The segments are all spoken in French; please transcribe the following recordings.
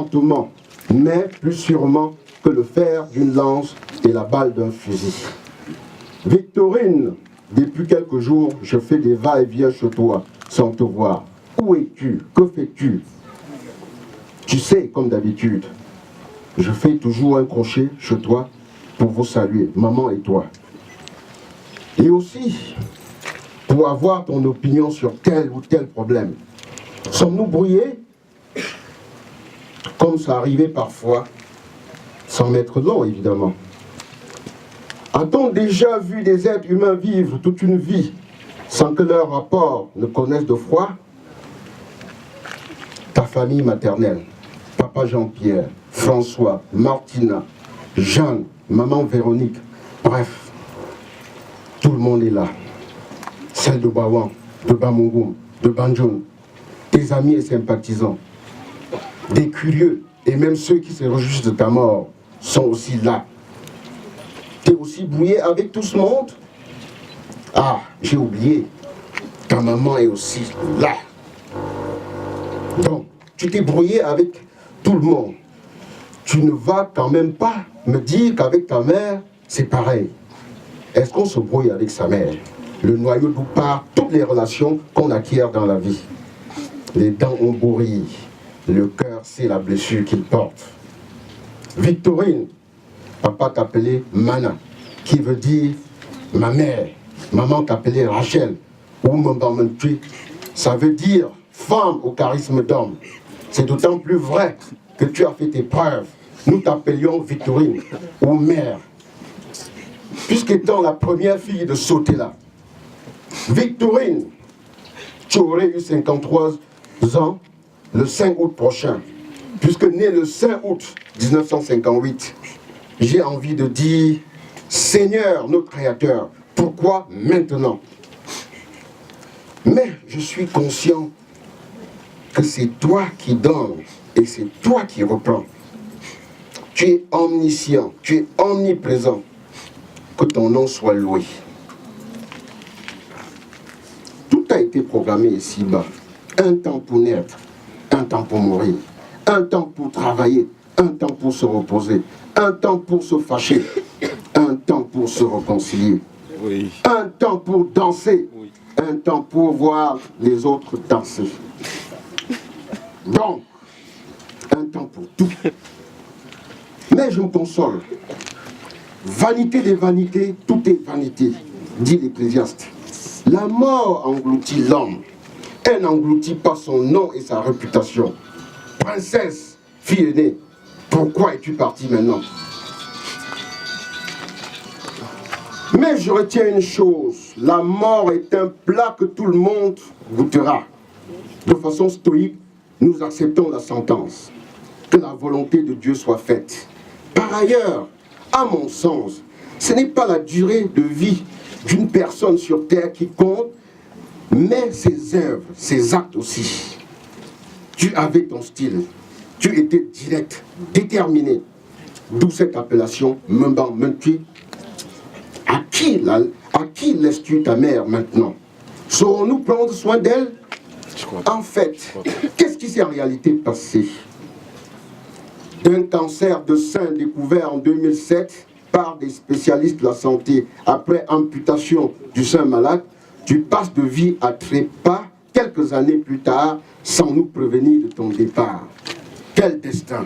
lentement, mais plus sûrement que le fer d'une lance et la balle d'un fusil. Victorine, depuis quelques jours, je fais des va-et-vient chez toi, sans te voir. Où es-tu? Que fais-tu? Tu sais, comme d'habitude, je fais toujours un crochet chez toi pour vous saluer, maman et toi. Et aussi, pour avoir ton opinion sur tel ou tel problème. Sommes-nous brouillés? Comme ça arrivait parfois, sans mettre long évidemment. A-t-on déjà vu des êtres humains vivre toute une vie sans que leur rapport ne connaisse de froid? Ta famille maternelle, papa Jean-Pierre, François, Martina, Jeanne, maman Véronique, bref, tout le monde est là. Celle de Bawan, de Bamungum, de Banjoun, tes amis et sympathisants, des curieux et même ceux qui se réjouissent de ta mort sont aussi là. T'es aussi brouillé avec tout ce monde? Ah, j'ai oublié, ta maman est aussi là. Donc, tu t'es brouillé avec tout le monde. Tu ne vas quand même pas me dire qu'avec ta mère, c'est pareil. Est-ce qu'on se brouille avec sa mère? Le noyau d'où part toutes les relations qu'on acquiert dans la vie. Les dents ont bourri, le cœur c'est la blessure qu'il porte. Victorine, papa t'appelait Mana, qui veut dire ma mère. Maman t'appelait Rachel, ou Mbamantui, ça veut dire femme au charisme d'homme. C'est d'autant plus vrai que tu as fait tes preuves. Nous t'appelions Victorine, ou mère, puisqu'étant la première fille de Sotela. Victorine, tu aurais eu 53 ans le 5 août prochain, puisque né le 5 août 1958, j'ai envie de dire, Seigneur, notre Créateur, pourquoi maintenant? Mais je suis conscient que c'est toi qui donnes et c'est toi qui reprends. Tu es omniscient, tu es omniprésent. Que ton nom soit loué. Tout a été programmé ici-bas. Un temps pour naître, un temps pour mourir, un temps pour travailler, un temps pour se reposer, un temps pour se fâcher, un temps pour se réconcilier, oui. Un temps pour danser, oui. Un temps pour voir les autres danser. Donc, un temps pour tout. Mais je me console. Vanité des vanités, tout est vanité, dit l'Ecclésiaste. La mort engloutit l'homme. Elle n'engloutit pas son nom et sa réputation. Princesse, fille aînée, pourquoi es-tu partie maintenant? Mais je retiens une chose, la mort est un plat que tout le monde goûtera. De façon stoïque, nous acceptons la sentence. Que la volonté de Dieu soit faite. Par ailleurs, à mon sens, ce n'est pas la durée de vie d'une personne sur terre qui compte, mais ses œuvres, ses actes aussi. Tu avais ton style, tu étais direct, déterminé. D'où cette appellation Memban Mentui. À qui laisses-tu ta mère maintenant? Saurons-nous prendre soin d'elle? En fait, qu'est-ce qui s'est en réalité passé? D'un cancer de sein découvert en 2007 par des spécialistes de la santé après amputation du sein malade, tu passes de vie à trépas quelques années plus tard sans nous prévenir de ton départ. Quel destin!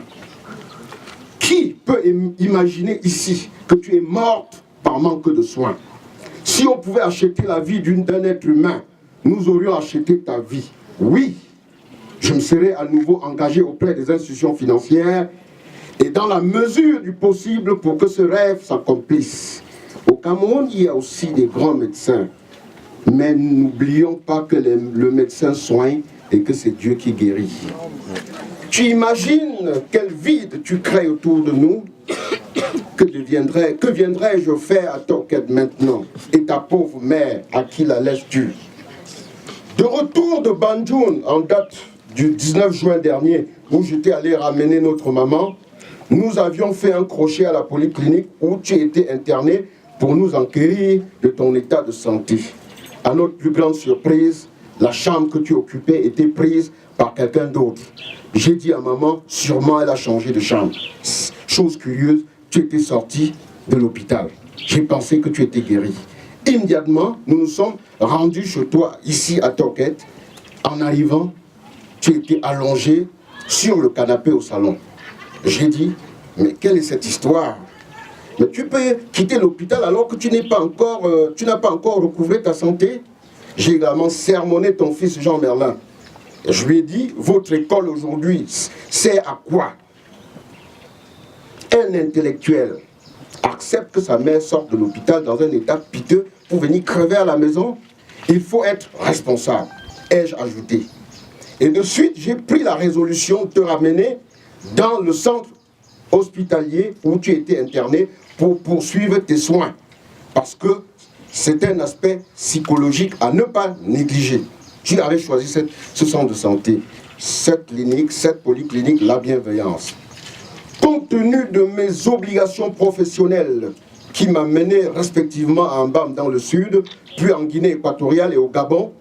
Qui peut imaginer ici que tu es morte par manque de soins? Si on pouvait acheter la vie d'un être humain, nous aurions acheté ta vie. Oui, je me serais à nouveau engagé auprès des institutions financières et dans la mesure du possible pour que ce rêve s'accomplisse. Au Cameroun, il y a aussi des grands médecins. Mais n'oublions pas que le médecin soigne et que c'est Dieu qui guérit. Tu imagines quel vide tu crées autour de nous? Que viendrais-je faire à Torquette maintenant? Et ta pauvre mère, à qui la laisses-tu? De retour de Banjoun, en date du 19 juin dernier, où j'étais allé ramener notre maman, nous avions fait un crochet à la polyclinique où tu étais interné pour nous enquérir de ton état de santé. À notre plus grande surprise, la chambre que tu occupais était prise par quelqu'un d'autre. J'ai dit à maman, sûrement elle a changé de chambre. Chose curieuse, tu étais sorti de l'hôpital. J'ai pensé que tu étais guéri. Immédiatement, nous nous sommes rendus chez toi, ici à Toquette. En arrivant, tu étais allongé sur le canapé au salon. J'ai dit, mais quelle est cette histoire? Mais tu peux quitter l'hôpital alors que tu n'as pas encore recouvré ta santé? J'ai également sermonné ton fils Jean Merlin. Je lui ai dit, votre école aujourd'hui sert à quoi? Un intellectuel accepte que sa mère sorte de l'hôpital dans un état piteux pour venir crever à la maison? Il faut être responsable, ai-je ajouté. Et de suite, j'ai pris la résolution de te ramener dans le centre hospitalier où tu étais interné pour poursuivre tes soins. Parce que c'est un aspect psychologique à ne pas négliger. Tu avais choisi ce centre de santé, cette clinique, cette polyclinique, la bienveillance. Compte tenu de mes obligations professionnelles qui m'ont mené respectivement à Mbam dans le sud, puis en Guinée équatoriale et au Gabon,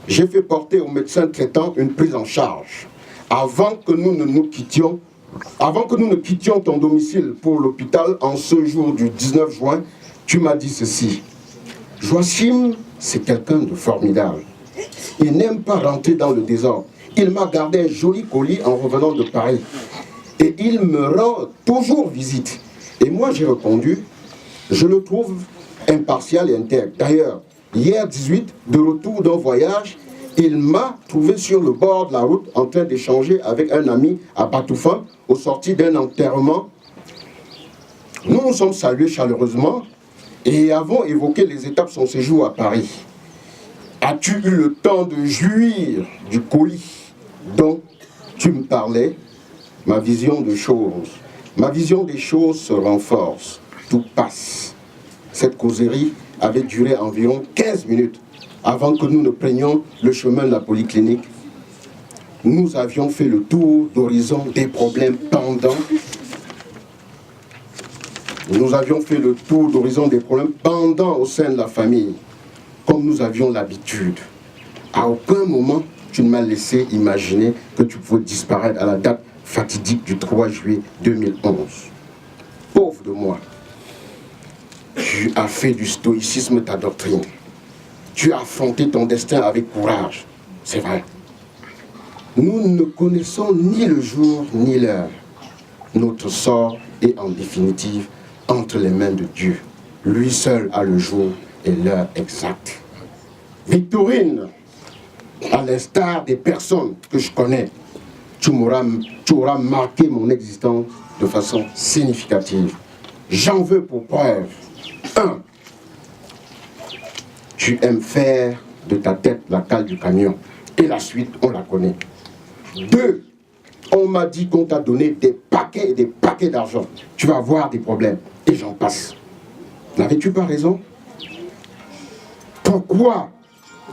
j'ai fait porter au médecin traitant une prise en charge. Avant que nous ne quittions ton domicile pour l'hôpital en ce jour du 19 juin, tu m'as dit ceci. Joachim, c'est quelqu'un de formidable. Il n'aime pas rentrer dans le désordre. Il m'a gardé un joli colis en revenant de Paris. Et il me rend toujours visite. Et moi, j'ai répondu, je le trouve impartial et intègre. D'ailleurs, hier 18, de retour d'un voyage, il m'a trouvé sur le bord de la route en train d'échanger avec un ami à Batoufan au sorti d'un enterrement. Nous nous sommes salués chaleureusement et avons évoqué les étapes de son séjour à Paris. As-tu eu le temps de jouir du colis dont tu me parlais? Ma vision des choses se renforce. Tout passe. Cette causerie avait duré environ 15 minutes avant que nous ne prenions le chemin de la polyclinique. Nous avions fait le tour d'horizon des problèmes pendants. Au sein de la famille, comme nous avions l'habitude. À aucun moment, tu ne m'as laissé imaginer que tu pouvais disparaître à la date fatidique du 3 juillet 2011. Pauvre de moi, tu as fait du stoïcisme ta doctrine. Tu as affronté ton destin avec courage, c'est vrai. Nous ne connaissons ni le jour ni l'heure. Notre sort est en définitive entre les mains de Dieu. Lui seul a le jour et l'heure exacte. Victorine, à l'instar des personnes que je connais, tu auras marqué mon existence de façon significative. J'en veux pour preuve. 1. Tu aimes faire de ta tête la cale du camion. Et la suite, on la connaît. 2. On m'a dit qu'on t'a donné des paquets et des paquets d'argent. Tu vas avoir des problèmes. Et j'en passe. N'avais-tu pas raison? Pourquoi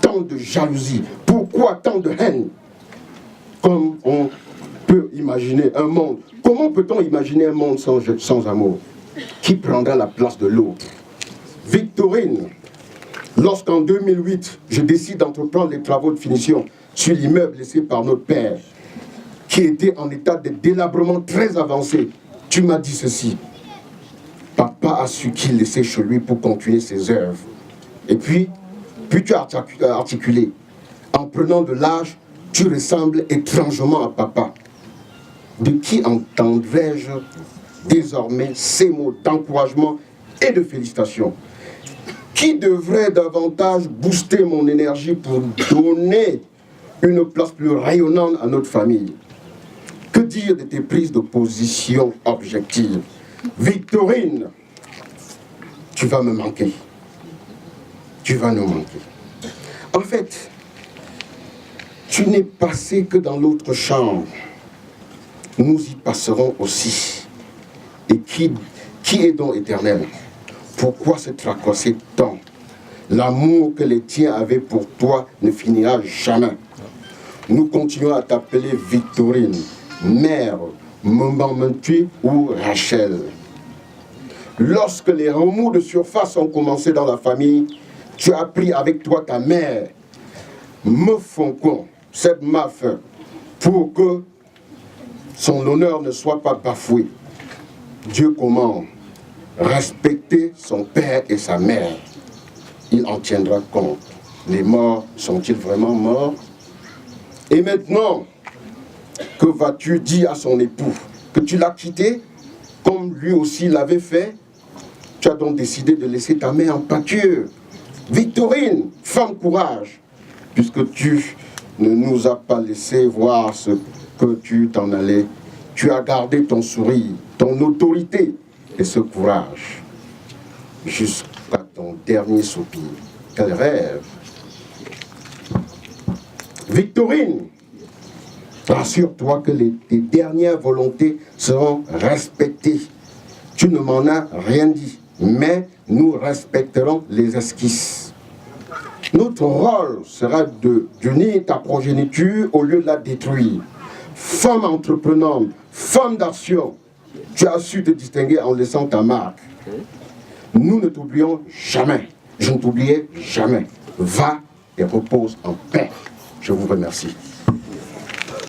tant de jalousie? Pourquoi tant de haine? Comme on peut imaginer un monde. Comment peut-on imaginer un monde sans amour? Qui prendra la place de l'autre? Victorine, lorsqu'en 2008, je décide d'entreprendre les travaux de finition sur l'immeuble laissé par notre père, qui était en état de délabrement très avancé, tu m'as dit ceci. Papa a su qu'il laissait chez lui pour continuer ses œuvres. Et puis tu as articulé. En prenant de l'âge, tu ressembles étrangement à papa. De qui entendrai-je désormais ces mots d'encouragement et de félicitations? Qui devrait davantage booster mon énergie pour donner une place plus rayonnante à notre famille? Que dire de tes prises de position objectives? Victorine, tu vas me manquer. Tu vas nous manquer. En fait, tu n'es passé que dans l'autre chambre. Nous y passerons aussi. Et qui est donc éternel? Pourquoi se tracasser tant? L'amour que les tiens avaient pour toi ne finira jamais. Nous continuons à t'appeler Victorine, mère, Maman Mentu ou Rachel. Lorsque les remous de surface ont commencé dans la famille, tu as pris avec toi ta mère, me Foncon, cette meuf, pour que son honneur ne soit pas bafoué. Dieu commande, respecter son père et sa mère. Il en tiendra compte. Les morts sont-ils vraiment morts? Et maintenant, que vas-tu dire à son époux? Que tu l'as quitté, comme lui aussi l'avait fait? Tu as donc décidé de laisser ta mère en pâture. Victorine, femme courage, puisque tu ne nous as pas laissé voir ce que tu t'en allais. Tu as gardé ton sourire, ton autorité et ce courage jusqu'à ton dernier soupir. Quel rêve! Victorine, rassure-toi que tes dernières volontés seront respectées. Tu ne m'en as rien dit, mais nous respecterons les esquisses. Notre rôle sera d'unir ta progéniture au lieu de la détruire. Femme entreprenante, femme d'action, tu as su te distinguer en laissant ta marque. Nous ne t'oublions jamais. Je ne t'oublierai jamais. Va et repose en paix. Je vous remercie.